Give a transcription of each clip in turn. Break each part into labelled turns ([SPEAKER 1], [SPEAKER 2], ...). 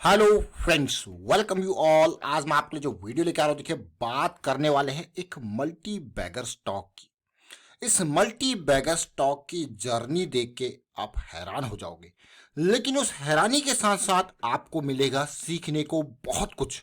[SPEAKER 1] Hello friends, welcome you all. आज मैं आपके लिए जो वीडियो लेके आ रहा हूं, देखिए बात करने वाले हैं एक मल्टी बैगर स्टॉक की। इस मल्टी बैगर स्टॉक की जर्नी देख के आप हैरान हो जाओगे, लेकिन उस हैरानी के साथ साथ आपको मिलेगा सीखने को बहुत कुछ।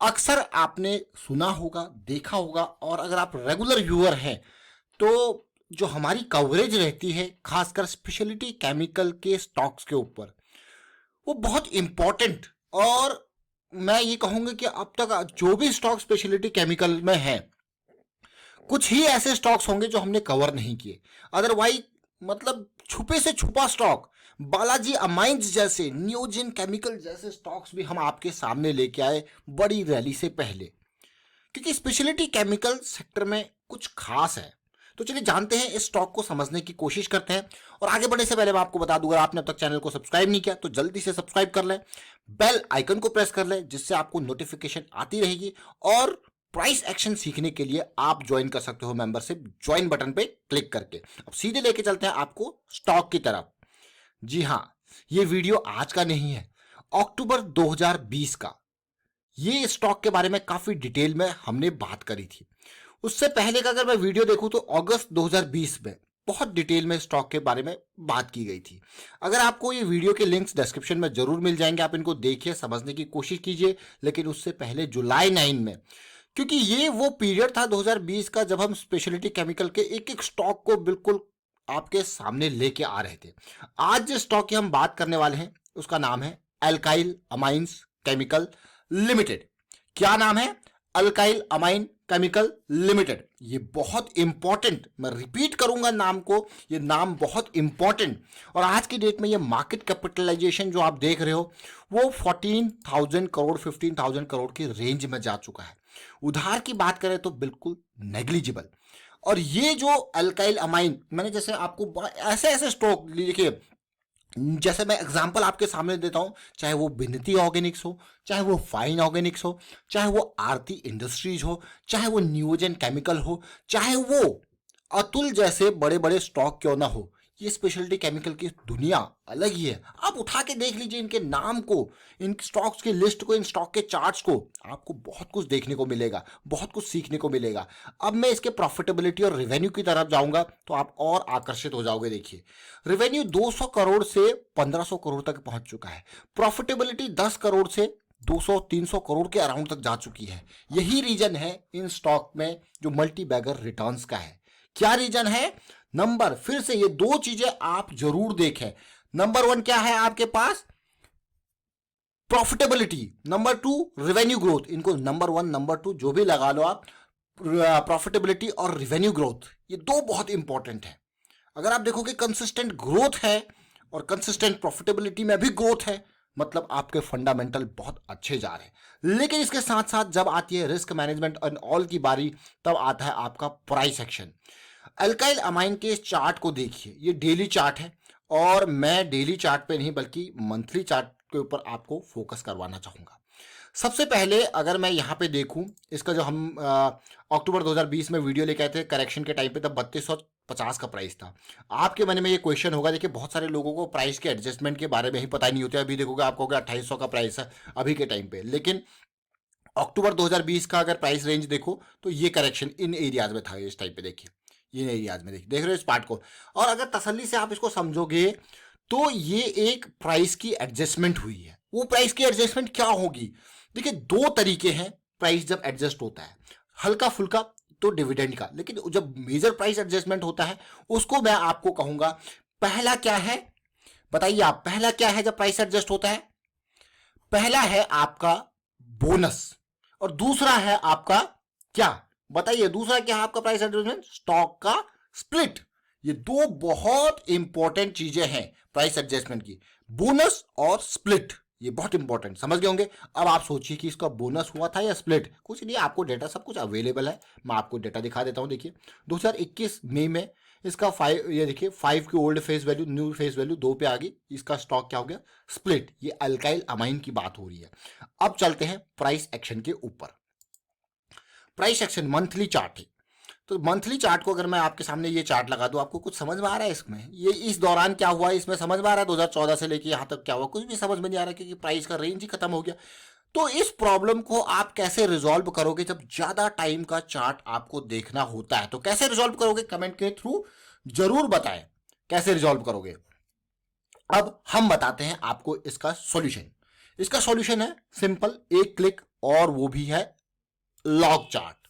[SPEAKER 1] अक्सर आपने सुना होगा, देखा होगा, और अगर आप रेगुलर व्यूअर हैं तो जो हमारी कवरेज रहती है खासकर स्पेशलिटी केमिकल के स्टॉक्स के ऊपर, वो बहुत इंपॉर्टेंट। और मैं ये कहूंगा कि अब तक जो भी स्टॉक स्पेशलिटी केमिकल में है, कुछ ही ऐसे स्टॉक्स होंगे जो हमने कवर नहीं किए। अदरवाइज मतलब छुपे से छुपा स्टॉक, बालाजी अमाइंस जैसे, नियोजन केमिकल जैसे स्टॉक्स भी हम आपके सामने लेके आए बड़ी रैली से पहले, क्योंकि स्पेशलिटी केमिकल सेक्टर में कुछ खास है। तो चलिए जानते हैं, इस स्टॉक को समझने की कोशिश करते हैं। और आगे बढ़ने से पहले मैं आपको बता दूं, अगर आपने अब तक चैनल को सब्सक्राइब नहीं किया तो जल्दी से सब्सक्राइब कर लें, बेल आइकन को प्रेस कर लें, जिससे आपको नोटिफिकेशन आती रहेगी। और प्राइस एक्शन सीखने के लिए आप ज्वाइन कर सकते हो मेंबरशिप ज्वाइन बटन पे क्लिक करके। अब सीधे लेके चलते हैं आपको स्टॉक की तरफ। जी हाँ, ये वीडियो आज का नहीं है, अक्टूबर 2020 का। ये स्टॉक के बारे में काफी डिटेल में हमने बात करी थी। उससे पहले का अगर मैं वीडियो देखूं तो अगस्त 2020 में बहुत डिटेल में स्टॉक के बारे में बात की गई थी। अगर आपको ये वीडियो के लिंक्स डिस्क्रिप्शन में जरूर मिल जाएंगे, आप इनको देखिए, समझने की कोशिश कीजिए। लेकिन उससे पहले जुलाई 9 में, क्योंकि ये वो पीरियड था 2020 का जब हम स्पेशलिटी केमिकल के एक एक स्टॉक को बिल्कुल आपके सामने लेके आ रहे थे। आज जिस स्टॉक की हम बात करने वाले हैं उसका नाम है अल्काइल अमाइंस केमिकल लिमिटेड। क्या नाम है? Alkyl amine chemical limited. ये बहुत इंपॉर्टेंट, मैं रिपीट करूंगा नाम को, ये नाम बहुत इंपॉर्टेंट। और आज की डेट में ये मार्केट कैपिटलाइजेशन जो आप देख रहे हो वो 14,000 करोड़ 15,000 करोड़ की रेंज में जा चुका है। उधार की बात करें तो बिल्कुल नेग्लिजिबल। और ये जो अल्काइल अमाइन, मैंने जैसे आपको ऐसे ऐसे स्टॉक देखिए, जैसे मैं एग्जांपल आपके सामने देता हूं, चाहे वो बिनती ऑर्गेनिक्स हो, चाहे वो फाइन ऑर्गेनिक्स हो, चाहे वो आरती इंडस्ट्रीज हो, चाहे वो नियोजन केमिकल हो, चाहे वो अतुल जैसे बड़े बड़े स्टॉक क्यों ना हो, ये स्पेशलिटी केमिकल की दुनिया अलग ही है। आप उठा के देख लीजिए इनके नाम को, इन स्टॉक्स की लिस्ट को, इन स्टॉक के चार्ट्स को, आपको बहुत कुछ देखने को मिलेगा, बहुत कुछ सीखने को मिलेगा। अब मैं इसके प्रॉफिटेबिलिटी और रेवेन्यू की तरफ जाऊंगा तो आप और आकर्षित हो जाओगे। देखिए, रेवेन्यू 200 करोड़ से 1500 करोड़ तक पहुंच चुका है। प्रॉफिटेबिलिटी 10 करोड़ से 200-300 करोड़ के अराउंड तक जा चुकी है। यही रीजन है इन स्टॉक में जो मल्टी बैगर रिटर्न्स का है। क्या रीजन है? नंबर, फिर से ये दो चीजें आप जरूर देखें। नंबर 1 क्या है आपके पास? प्रॉफिटेबिलिटी। Number 2 revenue growth. इनको नंबर 1 नंबर 2 जो भी लगा लो आप, प्रॉफिटेबिलिटी और रेवेन्यू ग्रोथ, ये दो बहुत इंपॉर्टेंट है। अगर आप देखोगे कंसिस्टेंट ग्रोथ है और कंसिस्टेंट प्रॉफिटेबिलिटी में भी ग्रोथ है, मतलब आपके फंडामेंटल बहुत अच्छे जा रहे हैं। लेकिन इसके साथ साथ जब आती है रिस्क मैनेजमेंट एंड ऑल की बारी, तब आता है आपका प्राइस एक्शन। अल्काइल अमाइन के इस चार्ट को देखिए, ये डेली चार्ट है और मैं डेली चार्ट पे नहीं बल्कि मंथली चार्ट के ऊपर आपको फोकस करवाना चाहूंगा। सबसे पहले अगर मैं यहाँ पे देखूं, इसका जो हम अक्टूबर 2020 में वीडियो लेके आए थे करेक्शन के टाइम पे, तब 3250 का प्राइस था। आपके मन में ये क्वेश्चन होगा, देखिए बहुत सारे लोगों को प्राइस के एडजस्टमेंट के बारे में ही पता नहीं होता। अभी देखोगे आपको 2800 का प्राइस है अभी के टाइम पे, लेकिन अक्टूबर 2020 का अगर प्राइस रेंज देखो तो ये करेक्शन इन एरियाज में था। इस टाइप पे देखिए, ये एरियाज में देख रहे हो इस पार्ट को। और अगर तसल्ली से आप इसको समझोगे तो ये एक प्राइस की एडजस्टमेंट हुई है। वो प्राइस की एडजस्टमेंट क्या होगी? देखिए, दो तरीके हैं प्राइस जब एडजस्ट होता है, हल्का फुल्का तो डिविडेंड का, लेकिन जब मेजर प्राइस एडजस्टमेंट होता है उसको मैं आपको कहूंगा, पहला क्या है बताइए आप, पहला क्या है जब प्राइस एडजस्ट होता है? पहला है आपका बोनस और दूसरा है आपका क्या? बताइए, दूसरा क्या है आपका प्राइस एडजस्टमेंट? स्टॉक का स्प्लिट। ये दो बहुत इंपॉर्टेंट चीजें हैं प्राइस एडजस्टमेंट की, बोनस और स्प्लिट। ये बहुत इंपॉर्टेंट, समझ गए होंगे। अब आप सोचिए कि इसका बोनस हुआ था या स्प्लिट। कुछ नहीं, आपको डेटा सब कुछ अवेलेबल है, मैं आपको डेटा दिखा देता हूं। देखिए 2021 मई में इसका 5, ये देखिए 5 की old face value, new face value 2 पे आ गई। इसका स्टॉक क्या हो गया? स्प्लिट। ये अल्काइल अमाइन की बात हो रही है। अब चलते हैं प्राइस एक्शन के ऊपर। प्राइस एक्शन मंथली चार्ट है। तो मंथली चार्ट को अगर मैं आपके सामने ये चार्ट लगा दूं, आपको कुछ समझ में आ रहा है इसमें? ये इस दौरान क्या हुआ इसमें समझ में आ रहा है? 2014 से लेके यहाँ तक क्या हुआ कुछ भी समझ में नहीं आ रहा, क्योंकि प्राइस का रेंज ही खत्म हो गया। तो इस प्रॉब्लम को आप कैसे रिजॉल्व करोगे जब ज्यादा टाइम का चार्ट आपको देखना होता है? तो कैसे रिजॉल्व करोगे, कमेंट के थ्रू जरूर बताएं कैसे रिजॉल्व करोगे। अब हम बताते हैं आपको इसका सॉल्यूशन। इसका सॉल्यूशन है सिंपल, एक क्लिक, और वो भी है लॉग चार्ट।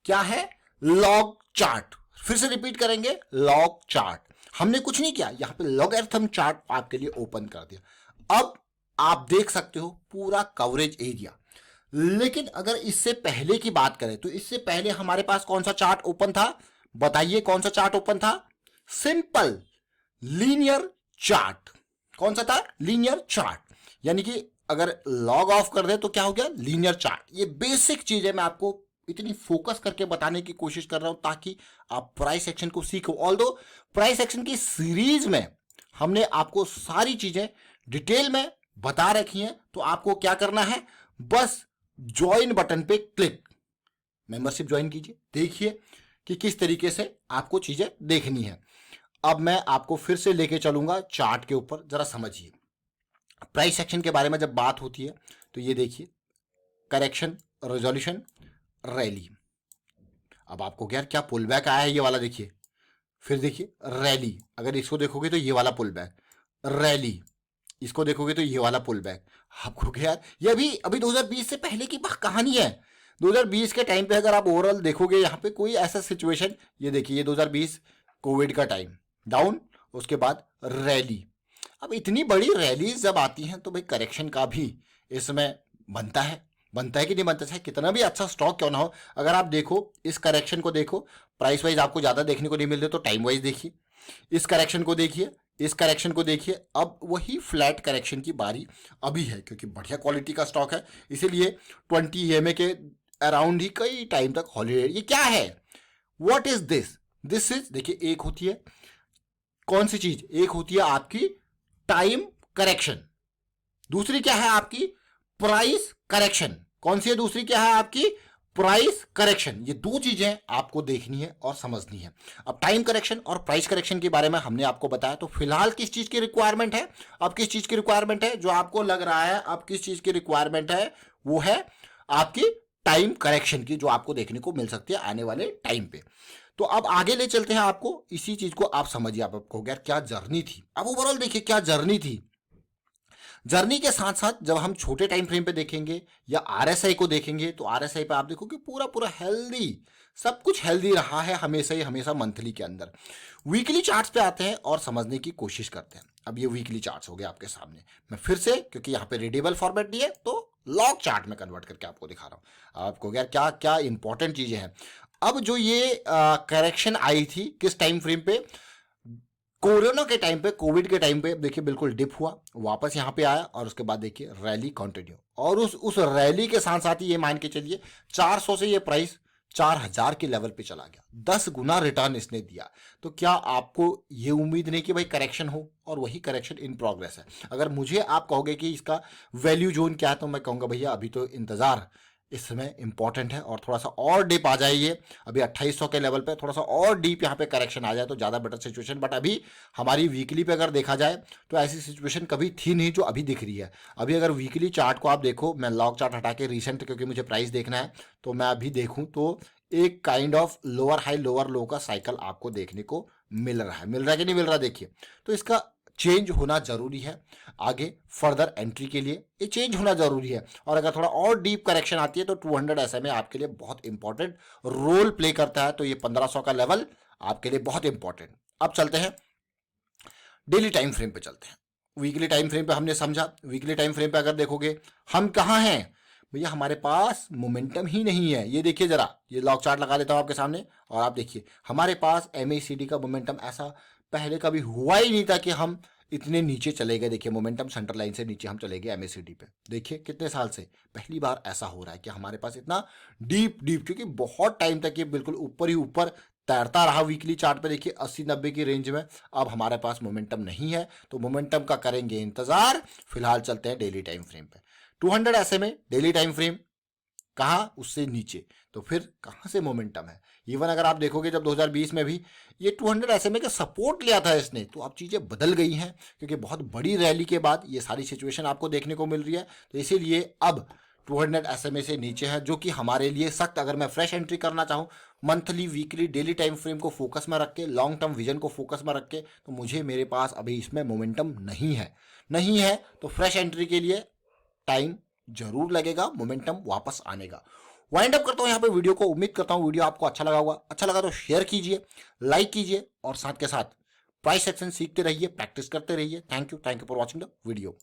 [SPEAKER 1] क्या है? Log chart. फिर से रिपीट करेंगे, लॉग चार्ट। हमने कुछ नहीं किया, यहां पे लॉगरिथम चार्ट आपके लिए ओपन कर दिया। अब आप देख सकते हो पूरा कवरेज एरिया। लेकिन अगर इससे पहले की बात करें तो इससे पहले हमारे पास कौन सा चार्ट ओपन था? बताइए कौन सा चार्ट ओपन था? Simple linear chart. कौन सा था? Linear chart. यानी कि अगर लॉग ऑफ कर दे तो क्या हो गया? Linear chart. ये बेसिक चीज है, मैं आपको इतनी फोकस करके बताने की कोशिश कर रहा हूं ताकि आप प्राइस एक्शन को सीखो। ऑल्दो प्राइस एक्शन की सीरीज में हमने आपको सारी चीजें डिटेल में बता रखी हैं, तो आपको क्या करना है? बस ज्वाइन बटन पे क्लिक, मेंबरशिप ज्वाइन कीजिए, देखिए कि किस तरीके से आपको चीजें देखनी है। अब मैं आपको फिर से लेके चलूंगा चार्ट के ऊपर, जरा समझिए। प्राइस सेक्शन के बारे में जब बात होती है तो ये देखिए, करेक्शन, रेजोल्यूशन, रैली। अब आपको यार क्या पुल बैक आया है, ये वाला देखिए। फिर देखिए रैली, अगर इसको देखोगे तो ये वाला पुल बैक, रैली, इसको देखोगे तो ये वाला पुल बैक। आपको क्या यार, ये अभी अभी 2020 से पहले की कहानी है। 2020 के टाइम पे अगर आप ओवरऑल देखोगे यहाँ पे कोई ऐसा सिचुएशन, ये देखिए ये 2020 कोविड का टाइम, डाउन, उसके बाद रैली। अब इतनी बड़ी रैलीज जब आती हैं तो भाई करेक्शन का भी इसमें बनता है। बनता है कि नहीं बनता? चाहे कितना भी अच्छा स्टॉक क्यों ना हो, अगर आप देखो इस करेक्शन को देखो, प्राइस वाइज आपको ज्यादा देखने को नहीं मिल रहे तो टाइम वाइज देखिए, इस करेक्शन को देखिए, इस करेक्शन को देखिए। अब वही फ्लैट करेक्शन की बारी अभी है, क्योंकि बढ़िया क्वालिटी का स्टॉक है, इसीलिए 20 EMA के अराउंड ही कई टाइम तक हॉलीडे। ये क्या है? What is this? This is, देखिए एक होती है कौन सी चीज, एक होती है आपकी टाइम करेक्शन, दूसरी क्या है आपकी? Price correction. कौन सी है दूसरी? क्या है आपकी? Price correction. ये दो चीजें आपको देखनी है और समझनी है। अब टाइम करेक्शन और प्राइस करेक्शन के बारे में हमने आपको बताया, तो फिलहाल किस चीज की रिक्वायरमेंट है? अब किस चीज की रिक्वायरमेंट है जो आपको लग रहा है? अब किस चीज की रिक्वायरमेंट है? वो है आपकी टाइम करेक्शन की, जो आपको देखने को मिल सकती है आने वाले टाइम पे। तो अब आगे ले चलते हैं आपको, इसी चीज को आप समझिए। आप आपको क्या जर्नी थी, अब ओवरऑल देखिए क्या जर्नी थी। जर्नी के साथ साथ जब हम छोटे टाइम फ्रेम पे देखेंगे या आरएसआई को देखेंगे, तो आरएसआई पे आप देखोगे पूरा पूरा हेल्दी, सब कुछ हेल्दी रहा है हमेशा ही हमेशा मंथली के अंदर। वीकली चार्ट्स पे आते हैं और समझने की कोशिश करते हैं। अब ये वीकली चार्ट्स हो गए आपके सामने, मैं फिर से क्योंकि यहाँ पे रीडेबल फॉर्मेट दिए तो लॉग चार्ट में कन्वर्ट करके आपको दिखा रहा हूँ। आपको यार क्या क्या इंपॉर्टेंट चीजें हैं। अब जो ये करेक्शन आई थी किस टाइम फ्रेम पे? कोरोना के टाइम पे, कोविड के टाइम पे देखिए बिल्कुल डिप हुआ, वापस यहाँ पे आया, और उसके बाद देखिए रैली कंटिन्यू, और उस रैली के साथ साथ ही ये मान के चलिए 400 से ये प्राइस 4000 के लेवल पे चला गया, 10 गुना रिटर्न इसने दिया। तो क्या आपको ये उम्मीद नहीं कि भाई करेक्शन हो? और वही करेक्शन इन प्रोग्रेस है। अगर मुझे आप कहोगे कि इसका वैल्यू जोन क्या है, तो मैं कहूँगा भैया अभी तो इंतजार इस समय इंपॉर्टेंट है, और थोड़ा सा और डीप आ जाइए। अभी 2800 के लेवल पे थोड़ा सा और डीप यहाँ पे करेक्शन आ जाए तो ज़्यादा बेटर सिचुएशन। बट अभी हमारी वीकली पे अगर देखा जाए तो ऐसी सिचुएशन कभी थी नहीं जो अभी दिख रही है। अभी अगर वीकली चार्ट को आप देखो, मैं लॉग चार्ट हटा के रिसेंट, क्योंकि मुझे प्राइस देखना है, तो मैं अभी देखूँ तो एक kind of lower high lower लो का साइकिल आपको देखने को मिल रहा है। मिल रहा है कि नहीं मिल रहा? देखिए, तो इसका चेंज होना जरूरी है आगे फर्दर एंट्री के लिए, ये चेंज होना जरूरी है। और अगर थोड़ा और डीप करेक्शन आती है तो 200 SMA आपके लिए बहुत इंपॉर्टेंट रोल प्ले करता है। तो ये 1500 का लेवल आपके लिए बहुत इंपॉर्टेंट। अब चलते हैं डेली टाइम फ्रेम पे, चलते हैं वीकली टाइम फ्रेम पे। हमने समझा वीकली टाइम फ्रेम पे अगर देखोगे हम कहाँ हैं भैया, हमारे पास मोमेंटम ही नहीं है। ये देखिए जरा, ये लॉग चार्ट लगा देता हूं आपके सामने, और आप देखिए हमारे पास MACD का मोमेंटम ऐसा पहले कभी हुआ ही नहीं था कि हम इतने नीचे चले गए। देखिए मोमेंटम सेंटर लाइन से नीचे हम चले गए MACD पे। देखिए कितने साल से पहली बार ऐसा हो रहा है कि हमारे पास इतना डीप डीप, क्योंकि बहुत टाइम तक ये बिल्कुल ऊपर ही ऊपर तैरता रहा वीकली चार्ट पे। देखिए 80-90 की रेंज में। अब हमारे पास मोमेंटम नहीं है, तो मोमेंटम का करेंगे इंतजार। फिलहाल चलते हैं डेली टाइम फ्रेम पे। 200 SMA डेली टाइम फ्रेम कहाँ, उससे नीचे, तो फिर कहाँ से मोमेंटम है। इवन अगर आप देखोगे जब 2020 में भी ये 200 SMA का सपोर्ट लिया था इसने, तो अब चीज़ें बदल गई हैं क्योंकि बहुत बड़ी रैली के बाद ये सारी सिचुएशन आपको देखने को मिल रही है। तो इसीलिए अब 200 SMA से नीचे है, जो कि हमारे लिए सख्त, अगर मैं फ्रेश एंट्री करना चाहूँ monthly, weekly, daily time frame को फोकस में रख के, लॉन्ग टर्म विजन को फोकस में रख के, तो मुझे, मेरे पास अभी इसमें मोमेंटम नहीं है। तो फ्रेश एंट्री के लिए टाइम जरूर लगेगा मोमेंटम वापस आने का। वाइंड अप करता हूं यहाँ पे वीडियो को। उम्मीद करता हूं वीडियो आपको अच्छा लगा होगा। अच्छा लगा तो शेयर कीजिए, लाइक कीजिए और साथ के साथ प्राइस सेक्शन सीखते रहिए, प्रैक्टिस करते रहिए। Thank you for watching the video.